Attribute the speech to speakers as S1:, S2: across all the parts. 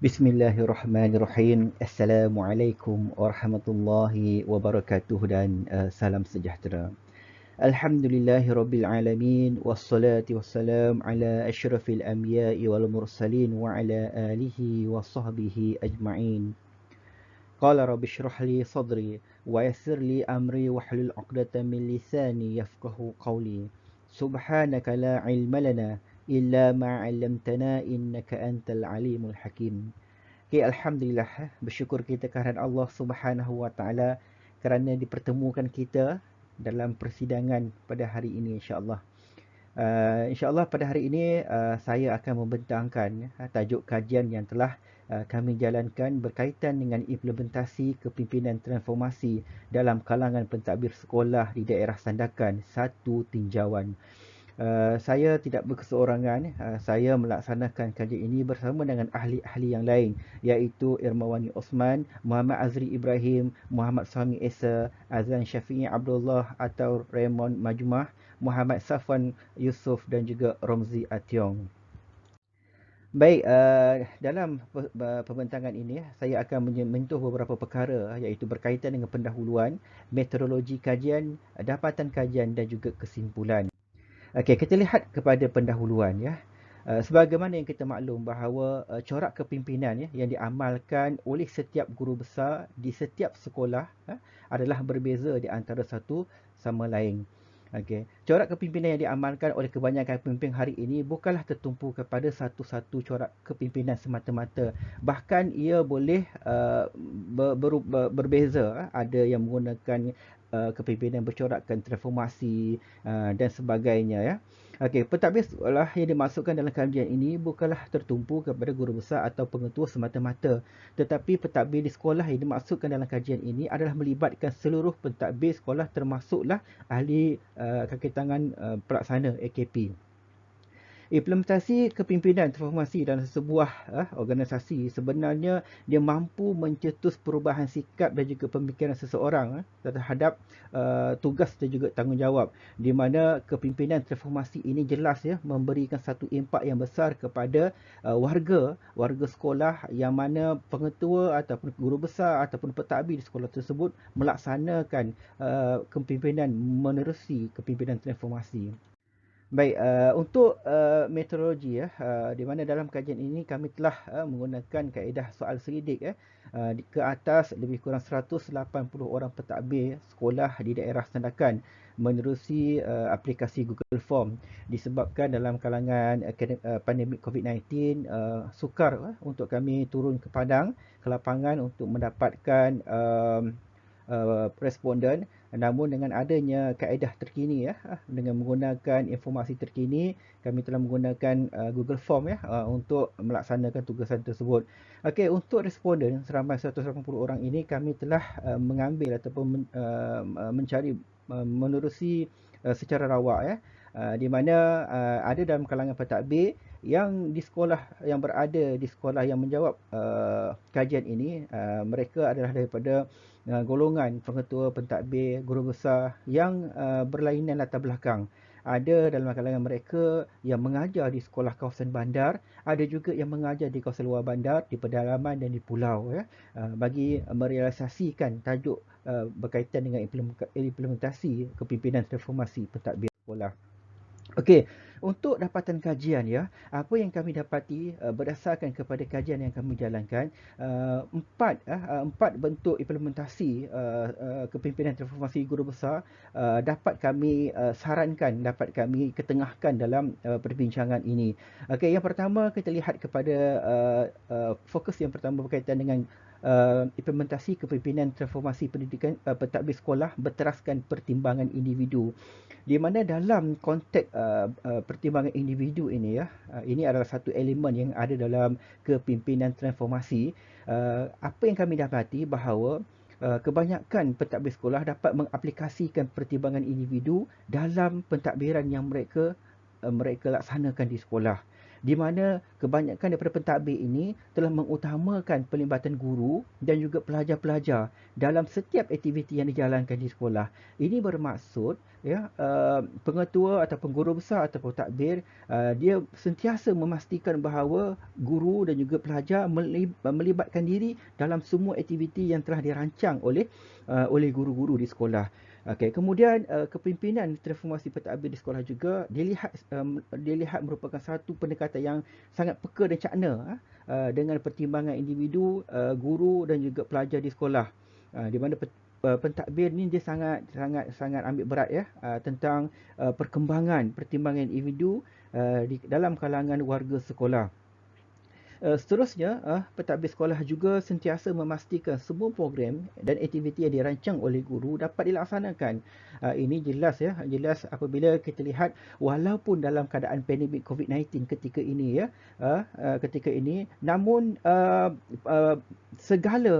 S1: Bismillahirrahmanirrahim. Assalamualaikum warahmatullahi wabarakatuh dan salam sejahtera. Alhamdulillahirabbil alamin wassalatu wassalam ala asyrafil anbiya'i wal mursalin wa ala alihi wa sahbihi ajma'in. Qala rabbi shrah li sadri wa yassir li amri wahlul 'uqdatam min lisani yafqahu qawli. Subhanaka la 'ilma lana illa ma 'allamtana innaka antal alimul hakim. Okay, Alhamdulillah, bersyukur kita kehadirat Allah Subhanahu Wa Taala kerana dipertemukan kita dalam persidangan pada hari ini insya-Allah. InsyaAllah pada hari ini saya akan membentangkan tajuk kajian yang telah kami jalankan berkaitan dengan implementasi kepimpinan transformasi dalam kalangan pentadbir sekolah di daerah Sandakan, satu tinjauan. Saya tidak berkeseorangan, saya melaksanakan kajian ini bersama dengan ahli-ahli yang lain iaitu Irmawani Osman, Muhammad Azri Ibrahim, Muhammad Sami Esa, Azlan Syafi'i Abdullah atau Raymond Majmah, Muhammad Safwan Yusof dan juga Romzi Ationg. Baik, dalam pembentangan ini saya akan menyentuh beberapa perkara iaitu berkaitan dengan pendahuluan, metodologi kajian, dapatan kajian dan juga kesimpulan. Okey, kita lihat kepada pendahuluan ya. Sebagaimana yang kita maklum bahawa corak kepimpinan ya, yang diamalkan oleh setiap guru besar di setiap sekolah adalah berbeza di antara satu sama lain. Okey, corak kepimpinan yang diamalkan oleh kebanyakan pemimpin hari ini bukanlah tertumpu kepada satu-satu corak kepimpinan semata-mata. Bahkan ia boleh berbeza. Ada yang menggunakan kepimpinan bercorakkan transformasi dan sebagainya ya. Okey, pentadbir sekolah yang dimasukkan dalam kajian ini bukanlah tertumpu kepada guru besar atau pengetua semata-mata, tetapi pentadbir di sekolah yang dimasukkan dalam kajian ini adalah melibatkan seluruh pentadbir sekolah termasuklah ahli kaki tangan pelaksana AKP. Implementasi kepimpinan transformasi dalam sebuah organisasi sebenarnya dia mampu mencetus perubahan sikap dan juga pemikiran seseorang terhadap tugas dan juga tanggungjawab, di mana kepimpinan transformasi ini jelas ya memberikan satu impak yang besar kepada warga sekolah yang mana pengetua ataupun guru besar ataupun pentadbir di sekolah tersebut melaksanakan kepimpinan menerusi kepimpinan transformasi. Baik, untuk metodologi ya, di mana dalam kajian ini kami telah menggunakan kaedah soal selidik ke atas lebih kurang 180 orang pentadbir sekolah di daerah Sandakan menerusi aplikasi Google Form. Disebabkan dalam kalangan pandemik COVID-19 sukar untuk kami turun ke padang, ke lapangan untuk mendapatkan responden. Namun dengan adanya kaedah terkini ya, dengan menggunakan informasi terkini, kami telah menggunakan Google Form ya untuk melaksanakan tugasan tersebut. Okey, untuk responden seramai 180 orang ini kami telah mengambil ataupun mencari menerusi secara rawak ya, di mana ada dalam kalangan pentadbir yang di sekolah yang berada di sekolah yang menjawab kajian ini, mereka adalah daripada golongan pengetua pentadbir, guru besar yang berlainan latar belakang. Ada dalam kalangan mereka yang mengajar di sekolah kawasan bandar, ada juga yang mengajar di kawasan luar bandar, di pedalaman dan di pulau ya, bagi merealisasikan tajuk berkaitan dengan implementasi kepimpinan transformasi pentadbir sekolah. Okey, untuk dapatan kajian ya, apa yang kami dapati berdasarkan kepada kajian yang kami jalankan, empat bentuk implementasi kepimpinan transformasi guru besar dapat kami sarankan, dapat kami ketengahkan dalam perbincangan ini. Okey, yang pertama kita lihat kepada fokus yang pertama berkaitan dengan implementasi kepimpinan transformasi pendidikan pentadbir sekolah berteraskan pertimbangan individu, di mana dalam konteks pertimbangan individu ini ya, ini adalah satu elemen yang ada dalam kepimpinan transformasi. Apa yang kami dapati bahawa kebanyakan pentadbir sekolah dapat mengaplikasikan pertimbangan individu dalam pentadbiran yang mereka laksanakan di sekolah. di mana kebanyakan daripada pentadbir ini telah mengutamakan pelibatan guru dan juga pelajar-pelajar dalam setiap aktiviti yang dijalankan di sekolah. Ini bermaksud ya, pengetua ataupun guru besar ataupun pentadbir dia sentiasa memastikan bahawa guru dan juga pelajar melibatkan diri dalam semua aktiviti yang telah dirancang oleh guru-guru di sekolah. Okey, kemudian kepimpinan transformasi pentadbir di sekolah juga dilihat merupakan satu pendekatan yang sangat peka dan cakna dengan pertimbangan individu, guru dan juga pelajar di sekolah. Di mana pentadbir ni dia sangat ambil berat ya tentang pertimbangan individu di dalam kalangan warga sekolah. Seterusnya, pentadbir sekolah juga sentiasa memastikan semua program dan aktiviti yang dirancang oleh guru dapat dilaksanakan. Ini jelas ya, jelas apabila kita lihat walaupun dalam keadaan pandemik COVID-19 ketika ini ya, namun segala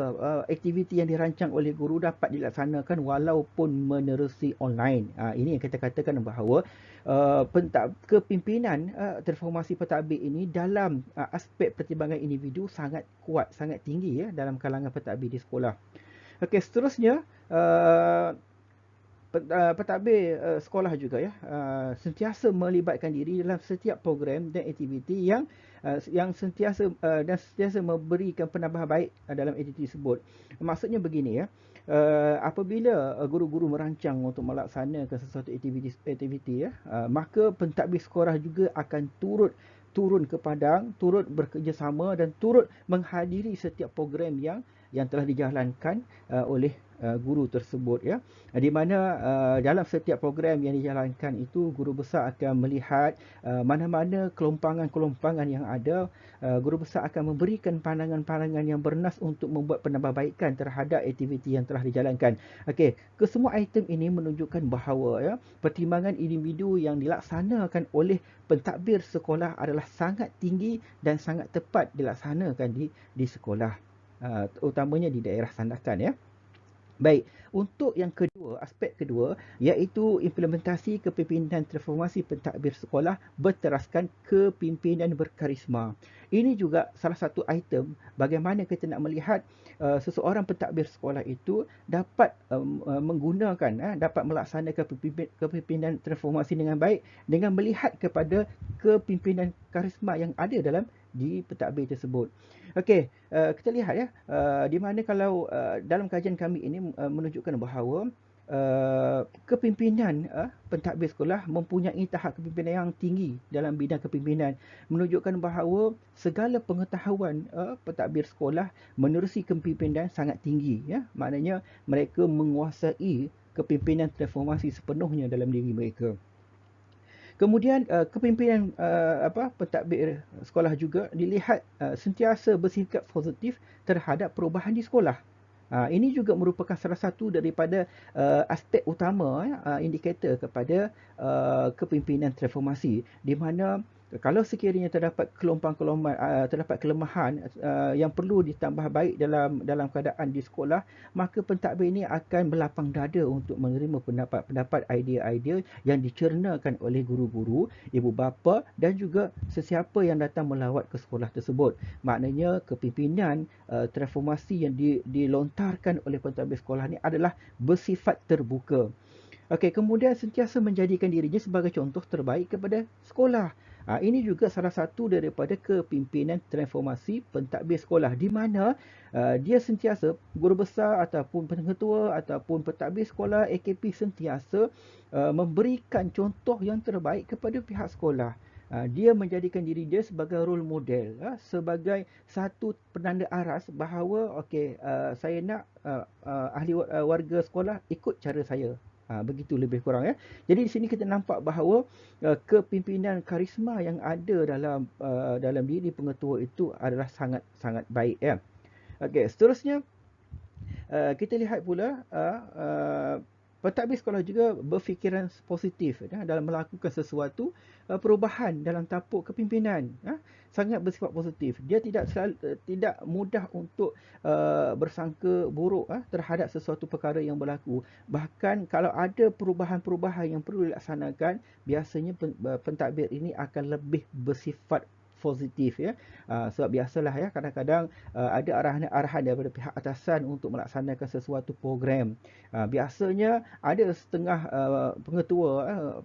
S1: aktiviti yang dirancang oleh guru dapat dilaksanakan walaupun menerusi online. Ini yang kita katakan bahawa kepimpinan transformasi pentadbir ini dalam aspek pertimbangan individu sangat kuat, sangat tinggi ya dalam kalangan pentadbir di sekolah. Okey, seterusnya pentadbir sekolah juga ya sentiasa melibatkan diri dalam setiap program dan aktiviti yang sentiasa memberikan penambah baik dalam aktiviti tersebut. Maksudnya begini ya, apabila guru-guru merancang untuk melaksanakan sesuatu aktiviti ya, maka pentadbir sekolah juga akan turun ke padang, turut bekerjasama dan turut menghadiri setiap program yang telah dijalankan oleh guru tersebut ya. Di mana dalam setiap program yang dijalankan itu guru besar akan melihat mana-mana kelompangan-kelompangan yang ada. Guru besar akan memberikan pandangan-pandangan yang bernas untuk membuat penambahbaikan terhadap aktiviti yang telah dijalankan. Okey, kesemua item ini menunjukkan bahawa ya pertimbangan individu yang dilaksanakan oleh pentadbir sekolah adalah sangat tinggi dan sangat tepat dilaksanakan di sekolah, utamanya di daerah sandakan ya. Baik, untuk yang kedua, aspek kedua, iaitu implementasi kepimpinan transformasi pentadbir sekolah berteraskan kepimpinan berkarisma. Ini juga salah satu item bagaimana kita nak melihat seseorang pentadbir sekolah itu dapat dapat melaksanakan kepimpinan transformasi dengan baik dengan melihat kepada kepimpinan karisma yang ada di pentadbir tersebut. Okey, kita lihat ya, di mana kalau dalam kajian kami ini menunjukkan bahawa kepimpinan pentadbir sekolah mempunyai tahap kepimpinan yang tinggi dalam bidang kepimpinan, menunjukkan bahawa segala pengetahuan pentadbir sekolah menerusi kepimpinan sangat tinggi ya. Maknanya mereka menguasai kepimpinan transformasi sepenuhnya dalam diri mereka. Kemudian kepimpinan pentadbir sekolah juga dilihat sentiasa bersikap positif terhadap perubahan di sekolah. Ini juga merupakan salah satu daripada aspek utama indikator kepada kepimpinan transformasi, di mana kalau sekiranya terdapat terdapat kelemahan yang perlu ditambah baik dalam keadaan di sekolah, maka pentadbir ini akan berlapang dada untuk menerima pendapat-pendapat, idea-idea yang dicernakan oleh guru-guru, ibu bapa dan juga sesiapa yang datang melawat ke sekolah tersebut. Maknanya kepimpinan transformasi yang dilontarkan oleh pentadbir sekolah ini adalah bersifat terbuka. Okey, kemudian sentiasa menjadikan dirinya sebagai contoh terbaik kepada sekolah. Ini juga salah satu daripada kepimpinan transformasi pentadbir sekolah, di mana dia sentiasa, guru besar ataupun pengetua ataupun pentadbir sekolah AKP sentiasa memberikan contoh yang terbaik kepada pihak sekolah. Dia menjadikan diri dia sebagai role model, sebagai satu penanda aras bahawa okey, saya nak ahli warga sekolah ikut cara saya. Begitu lebih kurang ya. Jadi di sini kita nampak bahawa kepimpinan karisma yang ada dalam diri pengetua itu adalah sangat baik ya. Okey, seterusnya kita lihat pula pentadbir sekolah juga berfikiran positif dalam melakukan sesuatu perubahan dalam tapak kepimpinan. Sangat bersifat positif. Dia tidak mudah untuk bersangka buruk terhadap sesuatu perkara yang berlaku. Bahkan kalau ada perubahan-perubahan yang perlu dilaksanakan, biasanya pentadbir ini akan lebih bersifat positif ya. Sebab biasalah ya, kadang-kadang ada arahan daripada pihak atasan untuk melaksanakan sesuatu program. Biasanya ada setengah pengetua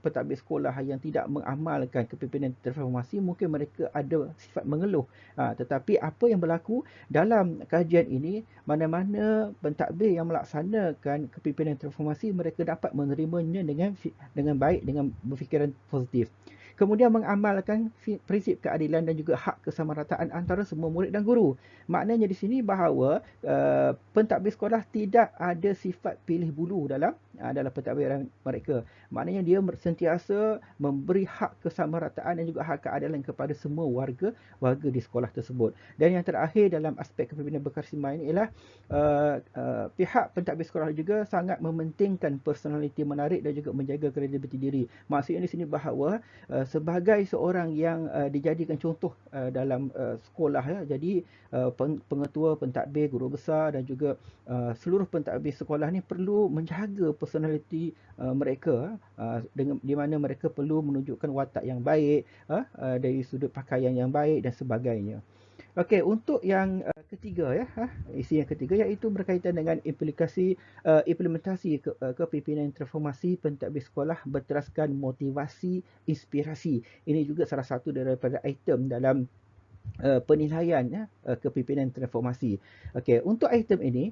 S1: pentadbir sekolah yang tidak mengamalkan kepimpinan transformasi, mungkin mereka ada sifat mengeluh. Tetapi apa yang berlaku dalam kajian ini, mana-mana pentadbir yang melaksanakan kepimpinan transformasi, mereka dapat menerimanya dengan baik, dengan berfikiran positif. Kemudian mengamalkan prinsip keadilan dan juga hak kesamarataan antara semua murid dan guru. Maknanya di sini bahawa pentadbir sekolah tidak ada sifat pilih bulu dalam pentadbiran mereka. Maknanya dia sentiasa memberi hak kesamarataan dan juga hak keadilan kepada semua warga di sekolah tersebut. Dan yang terakhir dalam aspek kepimpinan berkarisma ini ialah pihak pentadbir sekolah juga sangat mementingkan personaliti menarik dan juga menjaga kredibiliti diri. Maksudnya di sini bahawa sebagai seorang yang dijadikan contoh dalam sekolah ya, jadi pengetua, pentadbir, guru besar dan juga seluruh pentadbir sekolah ni perlu menjaga personaliti mereka, di mana mereka perlu menunjukkan watak yang baik, dari sudut pakaian yang baik dan sebagainya. Okey, untuk yang ketiga ya, isi yang ketiga iaitu berkaitan dengan implementasi kepimpinan transformasi pentadbir sekolah berteraskan motivasi inspirasi. Ini juga salah satu daripada item dalam penilaian ya, kepimpinan transformasi. Okey, untuk item ini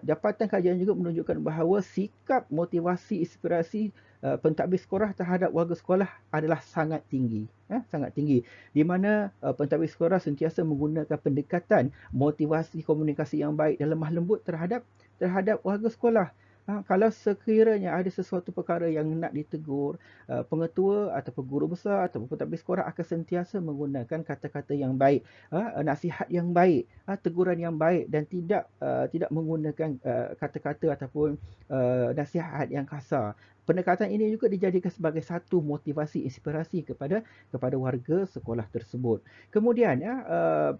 S1: dapatan kajian juga menunjukkan bahawa sikap motivasi inspirasi pentadbir sekolah terhadap warga sekolah adalah sangat tinggi, sangat tinggi, di mana pentadbir sekolah sentiasa menggunakan pendekatan motivasi komunikasi yang baik dan lemah lembut terhadap warga sekolah. Kalau sekiranya ada sesuatu perkara yang nak ditegur, pengetua ataupun guru besar ataupun pentadbir sekolah akan sentiasa menggunakan kata-kata yang baik, nasihat yang baik, teguran yang baik dan tidak menggunakan kata-kata ataupun nasihat yang kasar. Pendekatan ini juga dijadikan sebagai satu motivasi inspirasi kepada warga sekolah tersebut. Kemudian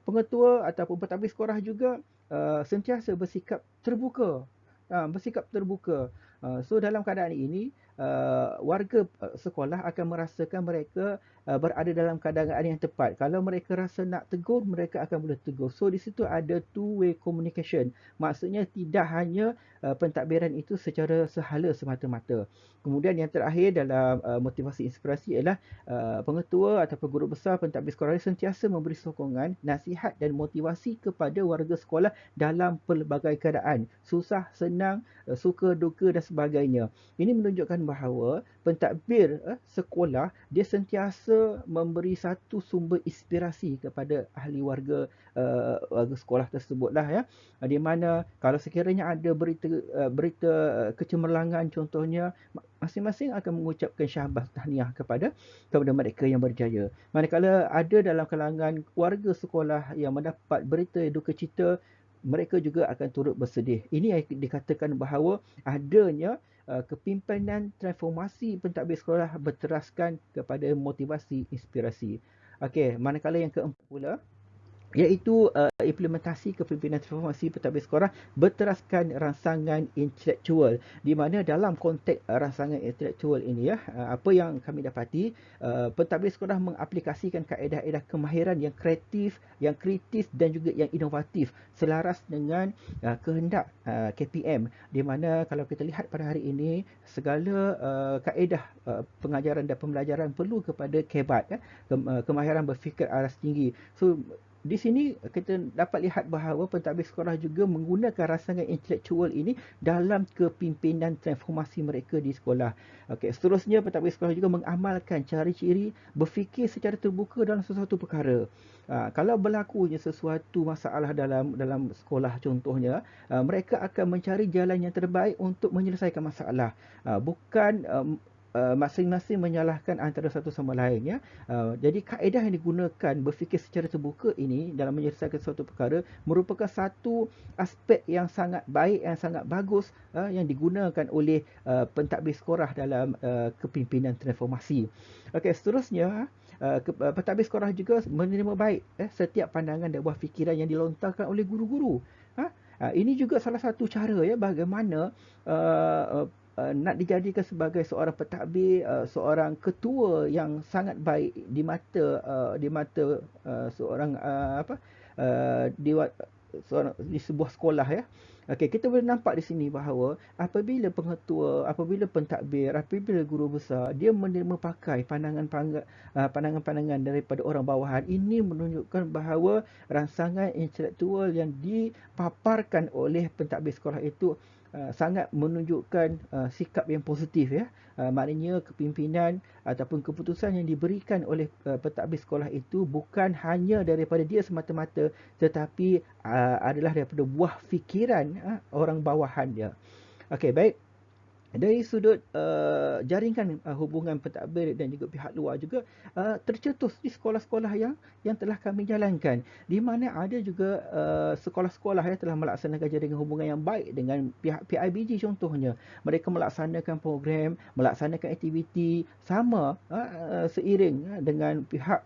S1: pengetua ataupun pentadbir sekolah juga sentiasa bersikap terbuka. So dalam keadaan ini warga sekolah akan merasakan mereka berada dalam keadaan yang tepat. Kalau mereka rasa nak tegur, mereka akan boleh tegur. So di situ ada two-way communication. Maksudnya tidak hanya pentadbiran itu secara sehala semata-mata. Kemudian yang terakhir dalam motivasi inspirasi ialah pengetua ataupun guru besar pentadbir sekolah sentiasa memberi sokongan, nasihat dan motivasi kepada warga sekolah dalam pelbagai keadaan. Susah, senang, suka, duka dan sebagainya. Ini menunjukkan bahawa pentadbir sekolah dia sentiasa memberi satu sumber inspirasi kepada ahli warga sekolah tersebutlah ya. Di mana kalau sekiranya ada berita kecemerlangan contohnya, masing-masing akan mengucapkan syahbas tahniah kepada mereka yang berjaya. Manakala ada dalam kalangan warga sekolah yang mendapat berita duka cita, mereka juga akan turut bersedih. Ini yang dikatakan bahawa adanya kepimpinan transformasi pentadbir sekolah berteraskan kepada motivasi inspirasi. Okey, manakala yang keempat pula iaitu implementasi kepimpinan transformasi pentadbir sekolah berteraskan rangsangan intelektual, di mana dalam konteks rangsangan intelektual ini ya, apa yang kami dapati, pentadbir sekolah mengaplikasikan kaedah-kaedah kemahiran yang kreatif, yang kritis dan juga yang inovatif selaras dengan kehendak KPM, di mana kalau kita lihat pada hari ini segala kaedah pengajaran dan pembelajaran perlu kepada KEBAT, kemahiran berfikir aras tinggi. So di sini kita dapat lihat bahawa pentadbir sekolah juga menggunakan rangsangan intelektual ini dalam kepimpinan transformasi mereka di sekolah. Okey, seterusnya pentadbir sekolah juga mengamalkan ciri-ciri berfikir secara terbuka dalam sesuatu perkara. Kalau berlakunya sesuatu masalah dalam sekolah contohnya, mereka akan mencari jalan yang terbaik untuk menyelesaikan masalah. Bukan masing-masing menyalahkan antara satu sama lain ya. Jadi kaedah yang digunakan berfikir secara terbuka ini dalam menyelesaikan suatu perkara merupakan satu aspek yang sangat baik, yang sangat bagus yang digunakan oleh pentadbir sekolah dalam kepimpinan transformasi. Okey, seterusnya pentadbir sekolah juga menerima baik setiap pandangan dan buah fikiran yang dilontarkan oleh guru-guru. Ini juga salah satu cara ya bagaimana nak dijadikan sebagai seorang pentadbir, seorang ketua yang sangat baik di mata seorang seorang di sebuah sekolah ya. Okey, kita boleh nampak di sini bahawa apabila pengetua, apabila pentadbir, apabila guru besar dia menerima pakai pandangan-pandangan daripada orang bawahan, ini menunjukkan bahawa rangsangan intelektual yang dipaparkan oleh pentadbir sekolah itu sangat menunjukkan sikap yang positif ya. Maknanya kepimpinan ataupun keputusan yang diberikan oleh pentadbir sekolah itu bukan hanya daripada dia semata-mata, tetapi adalah daripada buah fikiran orang bawahan dia. Okey, baik. Dari sudut jaringan hubungan pentadbir dan juga pihak luar juga tercetus di sekolah-sekolah yang telah kami jalankan, di mana ada juga sekolah-sekolah yang telah melaksanakan jaringan hubungan yang baik dengan pihak PIBG contohnya. Mereka melaksanakan program, melaksanakan aktiviti sama seiring dengan pihak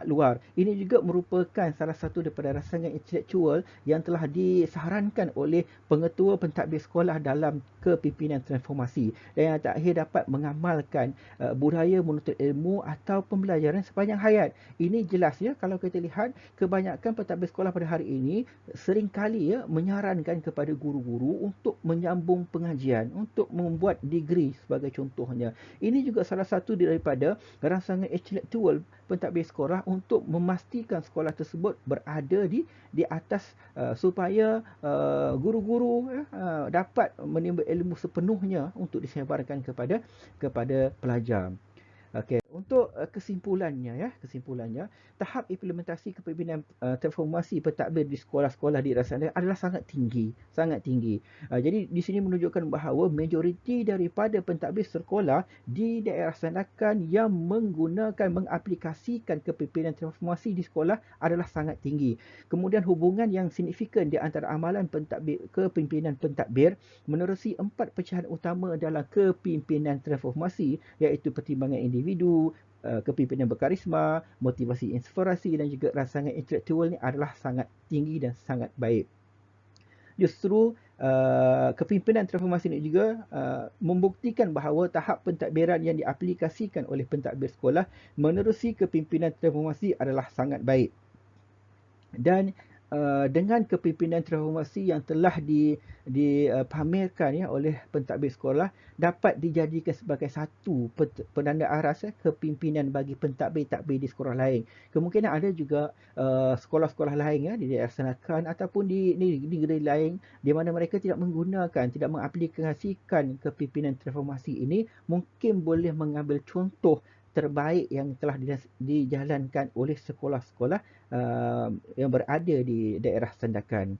S1: luar. Ini juga merupakan salah satu daripada rangsangan intelektual yang telah disarankan oleh pengetua pentadbir sekolah dalam kepimpinan transformasi, dan yang terakhir dapat mengamalkan budaya menuntut ilmu atau pembelajaran sepanjang hayat. Ini jelas ya, kalau kita lihat kebanyakan pentadbir sekolah pada hari ini seringkali ya menyarankan kepada guru-guru untuk menyambung pengajian, untuk membuat degree sebagai contohnya. Ini juga salah satu daripada rangsangan intelektual pentadbir sekolah untuk memastikan sekolah tersebut berada di atas supaya guru-guru dapat menimba ilmu sepenuhnya untuk disebarkan kepada pelajar. Okey, untuk kesimpulannya, tahap implementasi kepimpinan transformasi pentadbir di sekolah-sekolah di Rasanda adalah sangat tinggi. Jadi di sini menunjukkan bahawa majoriti daripada pentadbir sekolah di daerah Sandakan yang mengaplikasikan kepimpinan transformasi di sekolah adalah sangat tinggi. Kemudian hubungan yang signifikan di antara amalan kepimpinan pentadbir menerusi 4 pecahan utama dalam kepimpinan transformasi, iaitu pertimbangan individu, kepimpinan berkarisma, motivasi inspirasi dan juga rangsangan intelektual ni adalah sangat tinggi dan sangat baik. Justru kepimpinan transformasi ini juga membuktikan bahawa tahap pentadbiran yang diaplikasikan oleh pentadbir sekolah menerusi kepimpinan transformasi adalah sangat baik. Dan dengan kepimpinan transformasi yang telah dipamerkan ya oleh pentadbir sekolah, dapat dijadikan sebagai satu penanda aras kepimpinan bagi pentadbir-tadbir di sekolah lain. Kemungkinan ada juga sekolah-sekolah lain ya di daerah Sandakan ataupun di negeri lain di mana mereka tidak mengaplikasikan kepimpinan transformasi ini, mungkin boleh mengambil contoh terbaik yang telah dijalankan oleh sekolah-sekolah yang berada di daerah Sandakan.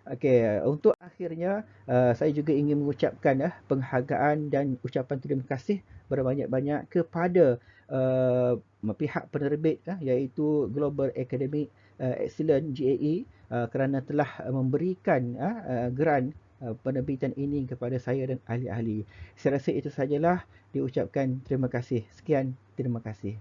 S1: Okey, untuk akhirnya saya juga ingin mengucapkan penghargaan dan ucapan terima kasih berbanyak-banyak kepada pihak penerbit iaitu Global Academic Excellence GAE kerana telah memberikan grant penerbitan ini kepada saya dan ahli-ahli. Saya rasa itu sajalah, diucapkan terima kasih. Sekian, terima kasih.